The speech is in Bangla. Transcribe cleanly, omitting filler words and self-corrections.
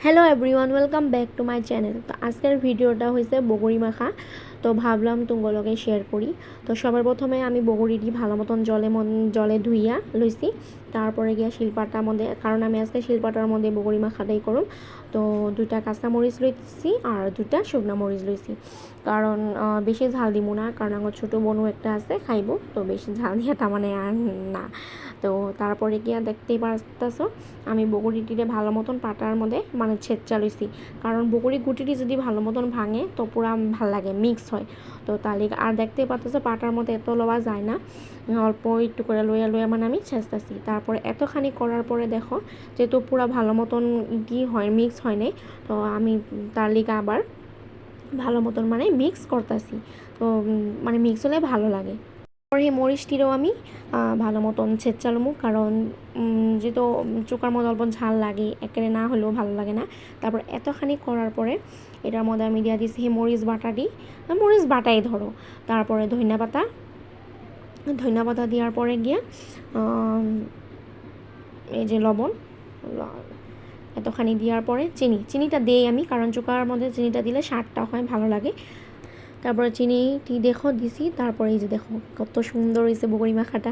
Hello everyone, welcome back to my channel. তো আজকের ভিডিওটা হয়েছে বগরি মাখা। তো ভাবলাম তোমাগুলোকে শেয়ার করি। তো সবার প্রথমে আমি বগরিটি ভালো মতন জলে ধুইয়া লইছি। তারপরে গিয়া শিলপাটার মধ্যে, কারণ আমি আজকে শিলপাটার মধ্যে বগরি মাখাটাই করুম। তো 2টা কাঁচা মরিচ লইছি আর 2টা শুকনা মরিচ লইছি, কারণ বেশি ঝাল দিব না, কারণ আমার ছোটো বোনও একটা আছে খাইব, তো বেশি ঝাল দিয়ে তার মানে আর না। তো তারপরে গিয়া দেখতেই পারতেছ আমি বগরিটিরে ভালো মতন পাটার মধ্যে মানে ছেঁচা লইছি, কারণ বগরি গুটিটি যদি ভালো মতন ভাঙে তো পুরা ভাল লাগে, মিক্স হয়। তো তাহলে আর দেখতেই পারতেছো পাটার মধ্যে এত লওয়া যায় না, অল্প একটু করে লইয়া মানে আমি ছেঁচতেছি। তারপরে এতখানি করার পরে দেখো যেহেতু পুরা ভালো মতন কি হয়, মিক্স হয় নাই, তো আমি তার লিগে আবার ভালো মতন মানে মিক্স করতেছি। তো মানে মিক্স হলে ভালো লাগে। পরে মরিচটিরও আমি ভালো মতন ছেঁচালমু, কারণ যেহেতু চোকার মধ্যে অল্প ঝাল লাগে, একেবারে না হলেও ভালো লাগে না। তারপর এতখানি করার পরে এটার মধ্যে আমি দিয়া দিছি মরিচ বাটাটি, মরিচ বাটাই ধরো। তারপরে ধনিয়া পাতা দেওয়ার পরে গিয়ে এই যে লবণ, এতখানি দেওয়ার পরে চিনিটা দেই আমি, কারণ চোকার মধ্যে চিনিটা দিলে স্বাদটা হয়, ভালো লাগে। তারপরে চিনিটি দেখো দিছি, তারপরে এই যে দেখো কত সুন্দর হয়েছে বগরি মাখাটা।